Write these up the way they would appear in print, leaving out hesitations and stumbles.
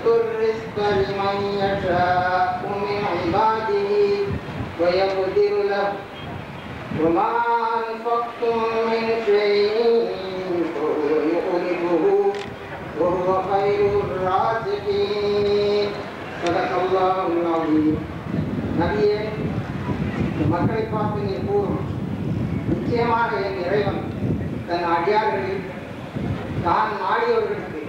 الرزق لمن يشاء من عباده ويقدر له وما أنفقتم من شيء فهو يخلفه وهو خير الرازقين صدق الله العظيم. நபியே, மக்களை பார்த்து நீ கூறும், நிச்சயமாக என் இறைவன் தன் அடியார்களில் தான் நாடியவர்களுக்கு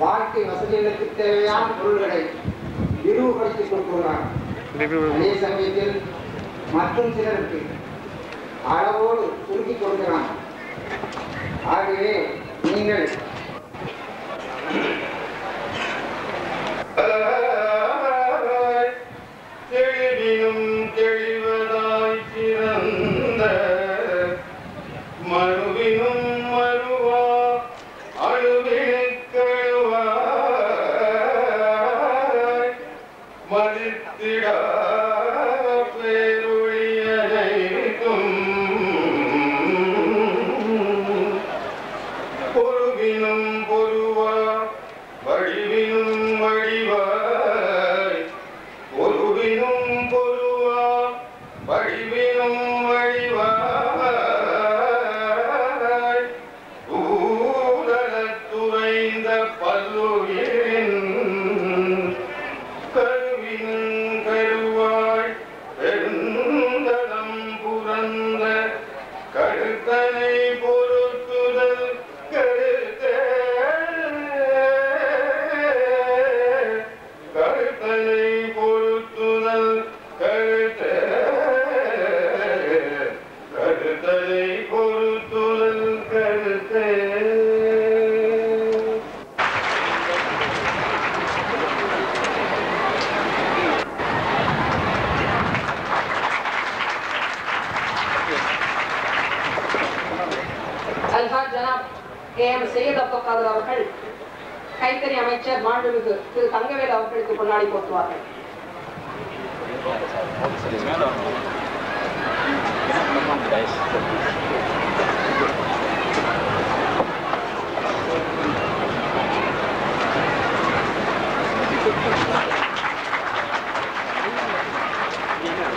வாழ்க்கை வசதிகளுக்கு தேவையான பொருள்களை விரிவுபடுத்திக் கொடுத்துள்ளார். அதே சமயத்தில் மற்றும் சிலருக்கு அளவோடு சுருக்கிக் கொடுக்கிறான். ஆகவே நீங்கள் தெளிவினும் தெளிவதாய் சிறந்த மறுவினும் மறுவா அழுவிழுக்கழுவாய் மதித்திடா பேரொழியனைக்கும் பொருவினும் பொருவா வடிவினும் வடிவாய் பொருவினும் பொருவா வடிவினும் வடிவாய் ஊதலத்துறைந்த பல்லுயிரின் கருவினும் கருவாய் பெருந்தலம் புரந்த கருத்தனை பொருத்துதல் கருத்தனை பொருத்துதல் கருத்தனை பொருத்துதல் கருத்தே. அல்ஹாஜ் ஜனாப் AM சையத் அப்துல் காதர் அவர்கள் கைத்தறி அமைச்சர் மாண்புமிகு திரு தங்கவேல் அவர்களுக்கு பொன்னாடி போற்றுவார்கள்.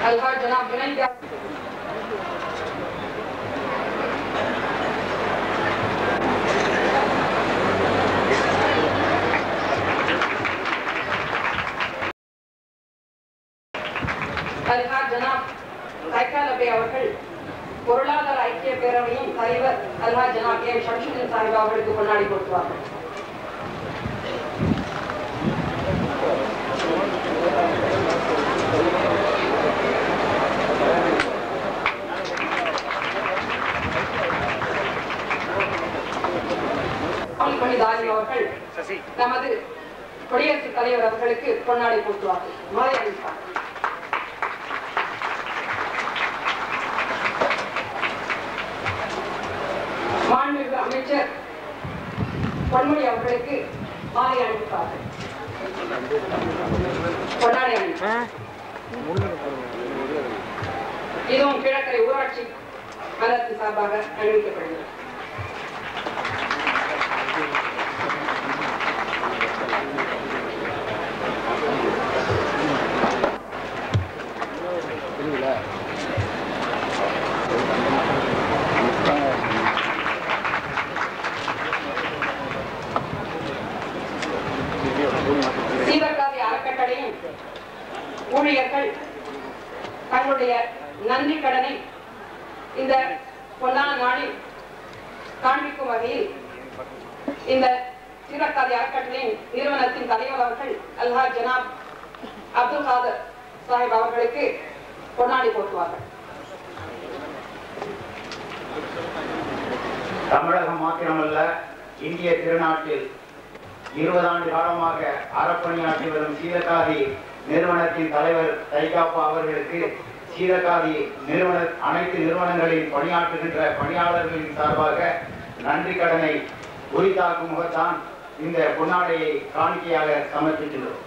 அல்ஹாஜ் ஜனாப் வினய் அல்ஹாஜ் ஜனாப் தைக்காலபே அவர்கள் பொருளாதார ஐக்கிய பேரவையின் தலைவர் அல்ஹாஜ் ஜனாப் AM ஷம்சுதீன் சாஹிப் அவர்களுக்கு பொன்னாடி போற்றுவார்கள். அவர்கள் நமது குடியரசுத் தலைவர் அவர்களுக்கு பொன்னாடி போற்றுவார்கள். மாலை அணிவிப்பார். மாண்புமிகு அமைச்சர் பொன்முடி அவர்களுக்கு மாலை அணிவிப்பார்கள். பொன்னாடை அணிவிப்பார். இதுவும் கிழக்கரை ஊராட்சி மன்றத்தின் சார்பாக அணிவிக்கப்படுகிறது. சீவகாதி அறக்கட்டளையின் ஊழியர்கள் தங்களுடைய நன்றி கடனை இந்த பொன்னான நாளில் காண்பிக்கும் வகையில் இந்த சீவகாதி அறக்கட்டளையின் நிறுவனத்தின் தலைவர் அவர்கள் அல்ஹாஜ் ஜனாப் அப்துல் காதர் சாஹிப் அவர்களுக்கு பொன்னாடி போற்றுவார்கள். தமிழகம் மாத்திரமல்ல, இந்திய திருநாட்டில் 20 ஆண்டு காலமாக அறப்பணியாற்றி வரும் சீதக்காதி நிறுவனத்தின் தலைவர் தைகாப்பா அவர்களுக்கு சீதக்காதி அனைத்து நிறுவனங்களில் பணியாற்றுகின்ற பணியாளர்களின் சார்பாக நன்றி கடனை உரித்தாக்கும் முகத்தான் இந்த பொன்னாடையை காணிக்கையாக சமர்ப்பித்துள்ளோம்.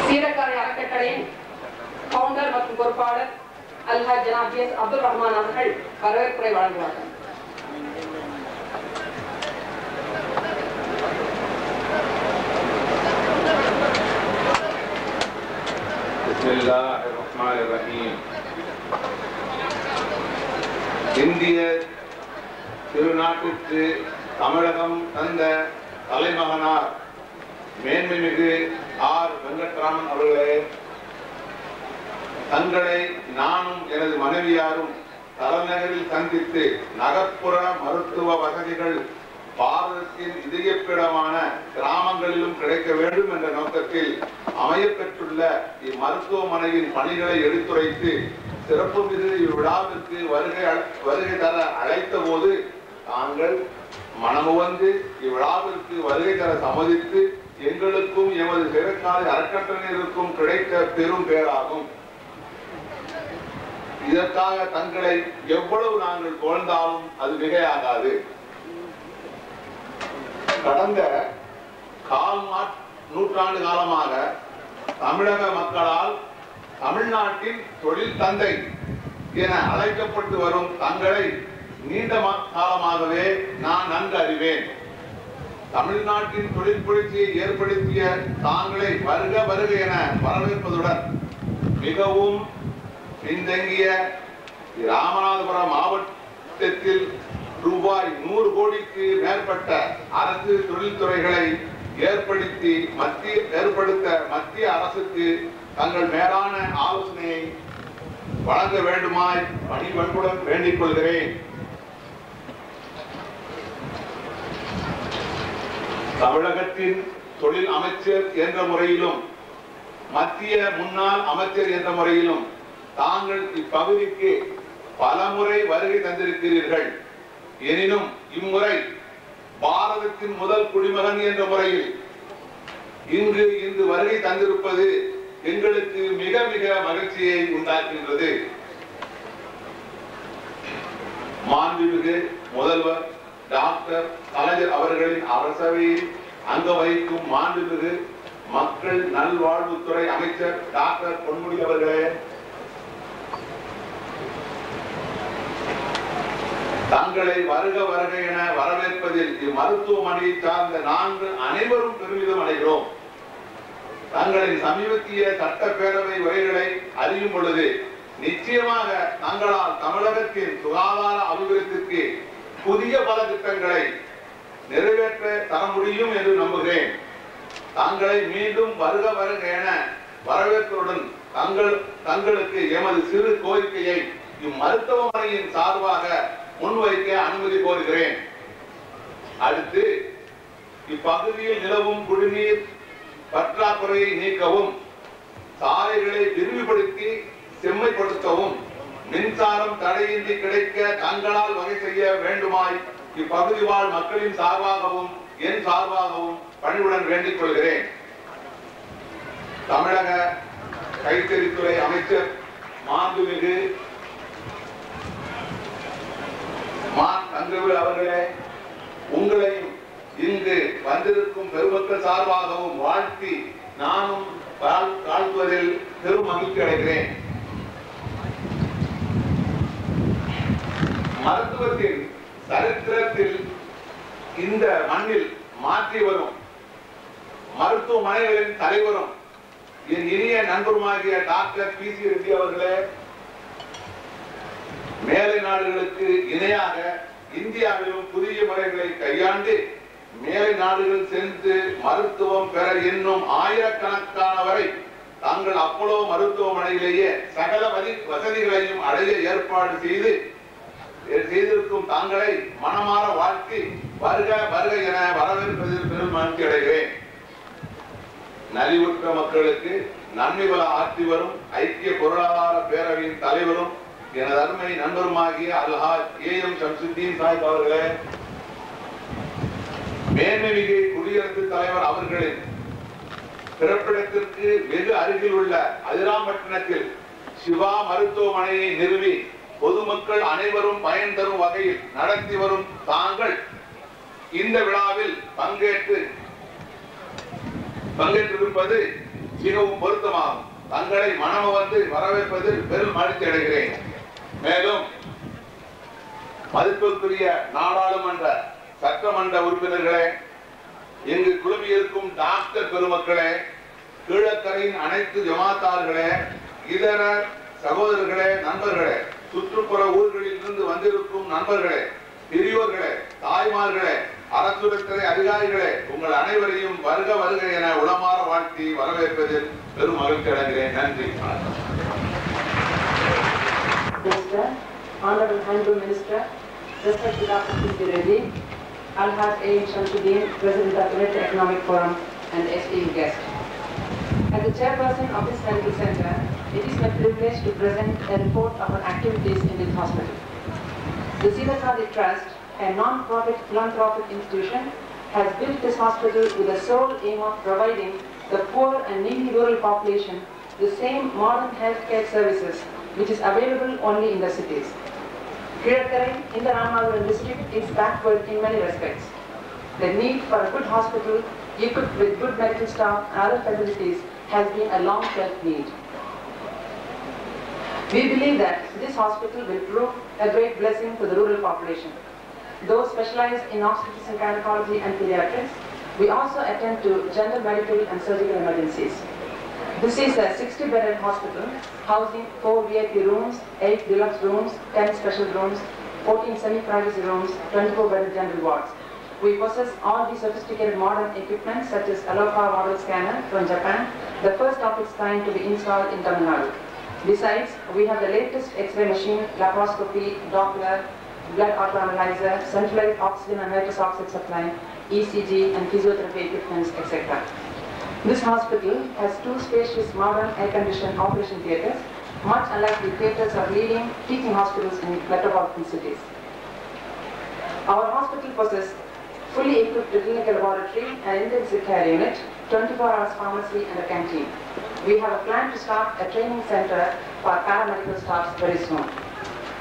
சீதக்காதி அறக்கட்டளையின் பவுண்டர் மற்றும் பொறுப்பாளர் அல்ஹாஜ் அல்ஹாஜ் ஜனாப் எஸ் அப்துல் ரஹ்மான் அவர்கள் வரவேற்புரை வழங்குவார்கள். இந்திய திருநாட்டிற்கு தமிழகம் தந்த தலைமகனார் மேன்மைமிகு ஆர் வெங்கட்ராமன் அவர்களே, தங்களை நானும் எனது மனைவியாரும் தலைநகரில் சந்தித்து நகர்ப்புற மருத்துவ வசதிகள் பாரதத்தின் இதயப்பிடமான கிராமங்களிலும் கிடைக்க வேண்டும் என்ற நோக்கத்தில் அமையப்பெற்றுள்ள இம்மருத்துவமனையின் பணிகளை எடுத்துரைத்து சிறப்பு மிகு இவ்விழாவிற்கு வருகை தர அழைத்த போது தாங்கள் மனமுவந்து இவ்விழாவிற்கு வருகை தர சம்மதித்து எங்களுக்கும் எமது சிறக்கால அறக்கட்டளையினருக்கும் கிடைத்த பெரும் பேராகும். இதற்காக தங்களை எவ்வளவு நாங்கள் புகழ்ந்தாலும் அது மிகையாகாது. கடந்த கால் நூற்றாண்டு காலமாக தமிழக மக்களால் தமிழ்நாட்டின் தொழில் தந்தை என அழைக்கப்பட்டு வரும் தங்களை நீண்ட காலமாகவே நான் நன்கு அறிவேன். தமிழ்நாட்டின் தொழில் புரட்சியை ஏற்படுத்திய தாங்களை வருக வருக என வரவேற்பதுடன் மிகவும் பின்தங்கிய ராமநாதபுரம் மாவட்டத்தில் ரூபாய் 100 கோடிக்கு மேற்பட்ட அரசு தொழில்துறைகளை ஏற்படுத்த மத்திய அரசுக்கு தங்கள் மேலான ஆலோசனையை வழங்க வேண்டுமாய் பணிவன்புடன் வேண்டிக் கொள்கிறேன். தமிழகத்தின் தொழில் அமைச்சர் என்ற முறையிலும் மத்திய முன்னாள் அமைச்சர் என்ற முறையிலும் தாங்கள் இப்பகுதிக்கு பல முறை வருகை தந்திருக்கிறீர்கள். எனினும் இம்முறை பாரதத்தின் முதல் குடிமகன் என்ற முறையில் இங்கு வருகை தந்திருப்பது எங்களுக்கு மிக மிக மகிழ்ச்சியை உண்டாக்குகின்றது. மாண்புமிகு முதல்வர் டாக்டர் கலைஞர் அவர்களின் அரசவையில் அங்க வகிக்கும் மாண்புமிகு மக்கள் நல்வாழ்வுத்துறை அமைச்சர் டாக்டர் பொன்முடி அவர்களே, தங்களை வருக வருக என வரவேற்பதில் இம்மருத்துவமனையை சார்ந்த நாங்கள் அனைவரும் பெருமிதம் அடைகிறோம். தங்களின் சமீபத்திய சட்டப்பேரவை உரைகளை அறியும் பொழுது நிச்சயமாக தங்களால் தமிழகத்தின் சுகாதார அபிவிருத்திக்கு புதிய பல திட்டங்களை நிறைவேற்ற தர முடியும் என்று நம்புகிறேன். தங்களை மீண்டும் வருக வருக என வரவேற்பதுடன் தங்களுக்கு எமது சிறு கோரிக்கையை இம்மருத்துவமனையின் சார்பாக முன்வைக்க அனுமதி கோருகிறேன். அடுத்து, இப்பகுதியில் நிலவும் குடிநீர் பற்றாக்குறையை நீக்கவும், சாலைகளை விரிவுபடுத்தி செம்மைப்படுத்தவும், மின்சாரம் தடையின்றி கிடைக்க தங்களால் வகை செய்ய வேண்டுமாய் இப்பகுதி வாழ் மக்களின் சார்பாகவும் என் சார்பாகவும் பணிவுடன் வேண்டிக் கொள்கிறேன். தமிழக கைத்தறித்துறை அமைச்சர் மாண்புமிகு தங்கவேல் அவர்களே, உங்களையும் இங்கு வந்திருக்கும் பெருமக்கள் சார்பாகவும் வாழ்த்தி நானும் வாழ்த்துவதில் பெரும் மகிழ்ச்சி அடைகிறேன். மருத்துவத்தின் சரித்திரத்தில் இந்த மண்ணில் மாற்றி வரும் மருத்துவமனைகளின் தலைவரும் என் இனிய நண்பருமாகிய டாக்டர் PC ரெட்டி அவர்களே, மேலை நாடுகளுக்கு இணையாக இந்தியாவிலும் புதிய முறைகளை கையாண்டு மேலை நாடுகள் சென்று மருத்துவம் பெற இன்னும் ஆயிரக்கணக்கானவரை தாங்கள் அப்போலோ மருத்துவமனையிலேயே சகல வசதிகளையும் அடைய ஏற்பாடு செய்திருக்கும் தாங்களை மனமாற வாழ்த்தி வருக வருக என வரவேற்பதில் பெரும் மகிழ்ச்சி அடைகிறேன். நலிவுற்ற மக்களுக்கு நன்மை பல ஆற்றி வரும் ஐக்கிய பொருளாதார பேரவையின் தலைவரும் எனது அருமை நண்பருமாகிய அல்ஹாஜ் AM ஷம்சுத்தீன் சாஹிப் அவர்களே, மேன்மைமிகு குடியரசுத் தலைவர் அவர்களின் பிறப்பிடத்திற்கு வெகு அருகில் உள்ள அதிராம்பட்டினத்தில் சிவா மருத்துவமனையை நிறுவி பொதுமக்கள் அனைவரும் பயன் தரும் வகையில் நடத்தி வரும் தாங்கள் இந்த விழாவில் பங்கேற்றிருப்பது மிகவும் பொருத்தமாகும். தங்களை மனமு வந்து வரவேற்பதில் பெரும் மகிழ்ச்சி அடைகிறேன். மேலும் மதிப்புக்குரிய நாடாளுமன்ற சட்டமன்ற உறுப்பினர்களே, இங்கு குழுமியிருக்கும் டாக்டர் பெருமக்களே, கீழக்கரையின் அனைத்து ஜமாத்தார்களே, இதர சகோதரர்களே, நண்பர்களே, சுற்றுப்புற ஊர்களில் இருந்து வந்திருக்கும் நண்பர்களே, பெரியோர்களே, தாய்மார்களே, அரசுத்துறை அதிகாரிகளே, உங்கள் அனைவரையும் வருக வருக என உளமாற வாழ்த்தி வரவேற்பதில் பெரும் மகிழ்ச்சி அடைகிறேன். நன்றி. Honorable Honorable Minister, respected Dr. P.C. Reddy, Alhaj A.M. Shamsuddin, President of the United Economic Forum, and esteemed guest. As the chairperson of this medical center, it is my privilege to present a report of our activities in this hospital. The Sida Qadi Trust, a non-profit philanthropic institution, has built this hospital with the sole aim of providing the poor and needy rural population the same modern healthcare services which is available only in the cities. Kizhakkarai in the Ramanathapuram district is backward in many respects. The need for a good hospital equipped with good medical staff and other facilities has been a long-felt need. We believe that this hospital will prove a great blessing to the rural population. Those specialized in obstetrics and gynecology and pediatrics, we also attend to general medical and surgical emergencies. This is a 60-bedded hospital housing 4 VIP rooms, 8 deluxe rooms, 10 special rooms, 14 semi-privacy rooms, 24-bedded general wards. We possess all the sophisticated modern equipment such as Aloha model scanner from Japan, the first of its kind to be installed in Tamil Nadu. Besides, we have the latest X-ray machine, laparoscopy, Doppler, blood autoanalyzer, centralized oxygen and nitrous oxide supply, ECG and physiotherapy equipments, etc. This hospital has 2 spacious modern air-conditioned operation theatres, much unlike the theatres of leading teaching hospitals in metropolitan cities. Our hospital possesses fully equipped clinical laboratory and intensive care unit, 24 hours pharmacy and a canteen. We have a plan to start a training center for paramedical staffs very soon.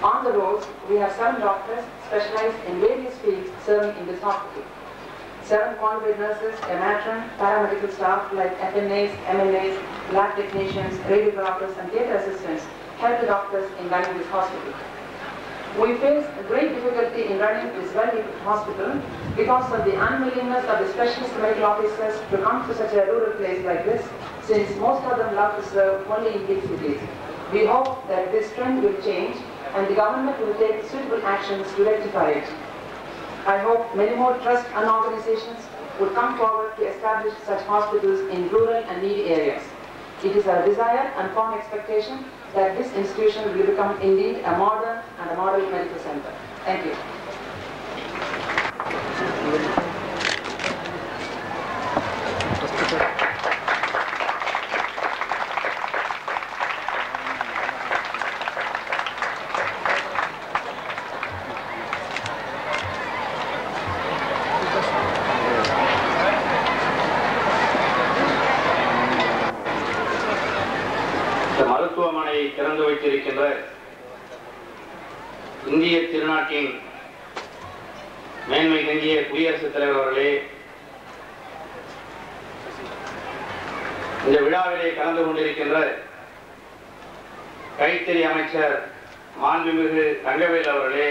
On the roads, we have 7 doctors specialized in various fields serving in this hospital. 7 qualified nurses, a matron, paramedical staff like FNAs, MNAs, lab technicians, radiographers and theatre assistants help the doctors in running this hospital. We face great difficulty in running this well-equipped hospital because of the unwillingness of the specialist medical officers to come to such a rural place like this, since most of them love to serve only in big cities. We hope that this trend will change and the government will take suitable actions to rectify it. I hope many more trusts and organizations would come forward to establish such hospitals in rural and needy areas. It is our desire and firm expectation that this institution will become indeed a modern and a model medical center. Thank you. மருத்துவமனை திறந்து வைத்திருக்கின்ற இந்திய திருநாட்டின் மேன்மை நெஞ்சிய குடியரசுத் தலைவர் அவர்களே, இந்த விழாவிலே கலந்து கொண்டிருக்கின்ற கைத்தறி அமைச்சர் மாண்புமிகு தங்கவேல் அவர்களே,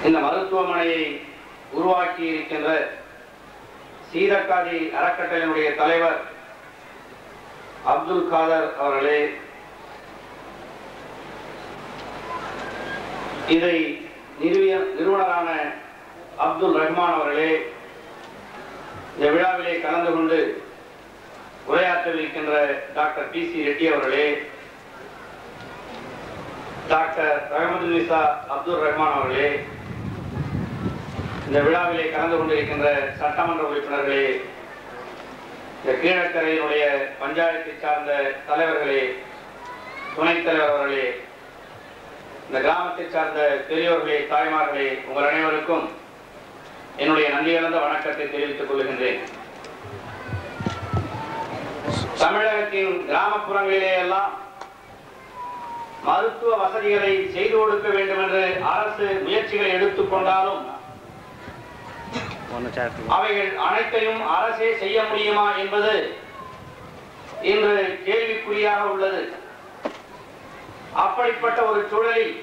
இந்த மருத்துவமனையை உருவாக்கி இருக்கின்ற சீதா காதி அறக்கட்டளையினுடைய தலைவர் அப்துல் காதர் அவர்களே, இதை நிறுவனரான அப்துல் ரஹ்மான் அவர்களே, இந்த விழாவிலே கலந்து கொண்டு உரையாற்றவிருக்கின்ற டாக்டர் P.C. ரெட்டி அவர்களே, டாக்டர் ரஹமதுல்னிசா அப்துல் ரஹ்மான் அவர்களே, இந்த விழாவிலே கலந்து கொண்டிருக்கின்ற சட்டமன்ற உறுப்பினர்களே, இந்த கீழக்கரையினுடைய பஞ்சாயத்தை சார்ந்த தலைவர்களே, துணைத் தலைவர் அவர்களே, இந்த கிராமத்தை சார்ந்த பெரியோர்களே, தாய்மார்களே, உங்கள் அனைவருக்கும் என்னுடைய நன்றி கலந்த வணக்கத்தை தெரிவித்துக் கொள்கின்றேன். தமிழகத்தின் கிராமப்புறங்களிலே எல்லாம் மருத்துவ வசதிகளை செய்து கொடுக்க வேண்டும் என்று அரசு முயற்சிகளை எடுத்துக்கொண்டாலும் அவைகள் அனைத்தையும் அரசே செய்ய முடியுமா என்பது இன்று கேள்விக்குறியாக உள்ளது. அப்படிப்பட்ட ஒரு சூழலில்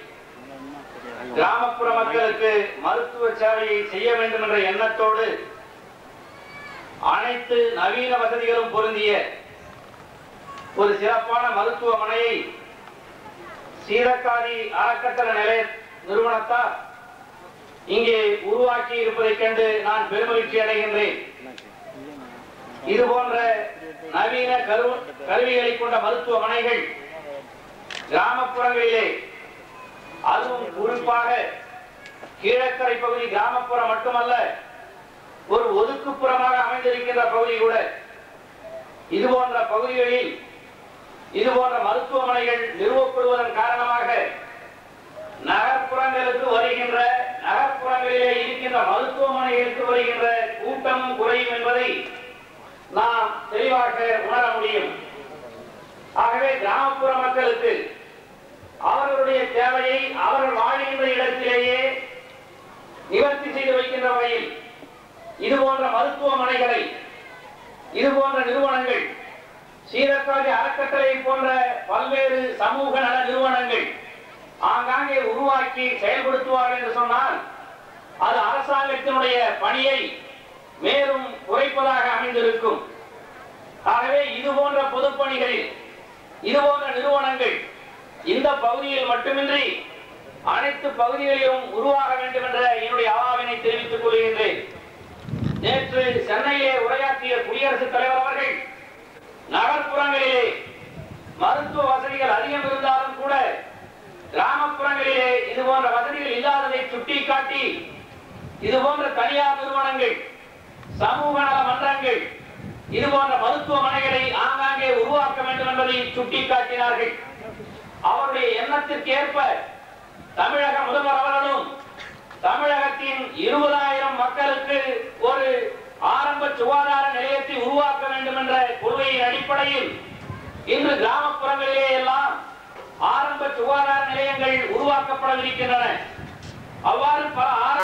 கிராமப்புற மக்களுக்கு மருத்துவ சேவையை செய்ய வேண்டும் என்ற எண்ணத்தோடு அனைத்து நவீன வசதிகளும் பொருந்திய ஒரு சிறப்பான மருத்துவமனையை சீரக்காதி அறக்கட்டளை நிலைய நிறுவனத்தார் இங்கே உருவாக்கி இருப்பதைக் கண்டு நான் பெருமகிழ்ச்சி அடைகின்றேன். இது போன்ற நவீன கருவிகளை கொண்ட மருத்துவமனைகள் கிராமப்புறங்களிலே, அதுவும் குறிப்பாக கீழக்கரை பகுதி கிராமப்புறம் மட்டுமல்ல, ஒரு ஒதுக்குப்புறமாக அமைந்திருக்கின்ற பகுதி கூட, இது போன்ற பகுதிகளில் இது போன்ற மருத்துவமனைகள் நிறுவப்படுவதன் காரணமாக நகர்ப்புறங்களுக்கு வருகின்ற, நகர்ப்புறங்களிலே இருக்கின்ற மருத்துவமனைகளுக்கு வருகின்ற கூட்டம் குறையும் என்பதை நாம் தெளிவாக உணர முடியும். ஆகவே கிராமப்புற மக்களுக்கு அவர்களுடைய தேவையை அவர்கள் வாழ்கின்ற இடத்திலேயே நிவர்த்தி செய்து வைக்கின்ற வகையில் இது போன்ற மருத்துவமனைகளை, இது போன்ற நிறுவனங்கள், சீரக்காதி அறக்கட்டளை போன்ற பல்வேறு சமூக நல நிறுவனங்கள் ஆங்காங்கே உருவாக்கி செயல்படுத்துவார்கள் என்று சொன்னால் அது அரசாங்கத்தினுடைய பணியை மேலும் குறைப்பதாக அமைந்திருக்கும். ஆகவே இது போன்ற பொதுப்பணிகளில் இது போன்ற நிறுவனங்கள் இந்த பகுதியில் மட்டுமின்றி அனைத்து பகுதிகளிலும் உருவாக வேண்டும் என்ற என்னுடைய அவாவினை தெரிவித்துக் கொள்கின்றேன். நேற்று சென்னையிலே உரையாற்றிய குடியரசுத் தலைவர் அவர்கள் நகர்ப்புறங்களிலே மருத்துவ வசதிகள் அதிகம் இருந்தாலும் கூட கிராமப்புறங்களிலே இது போன்ற வசதிகள் இல்லாததை சுட்டிக்காட்டி இது போன்ற தனியார் நிறுவனங்கள், சமூக நல மன்றங்கள் இது போன்ற மருத்துவமனைகளை ஆங்காங்கே உருவாக்க வேண்டும் என்பதை சுட்டிக்காட்டினார்கள். அவருடைய எண்ணத்திற்கு ஏற்ப தமிழக முதல்வர் அவர்களும் தமிழகத்தின் 20,000 மக்களுக்கு ஒரு ஆரம்ப சுகாதார நிலையத்தை உருவாக்க வேண்டும் என்ற கொள்கையின் அடிப்படையில் இன்று கிராமப்புறங்களிலே எல்லாம் ஆரம்ப சுகாதார நிலையங்கள் உருவாக்கப்படவிருக்கின்றன. அவ்வாறு பல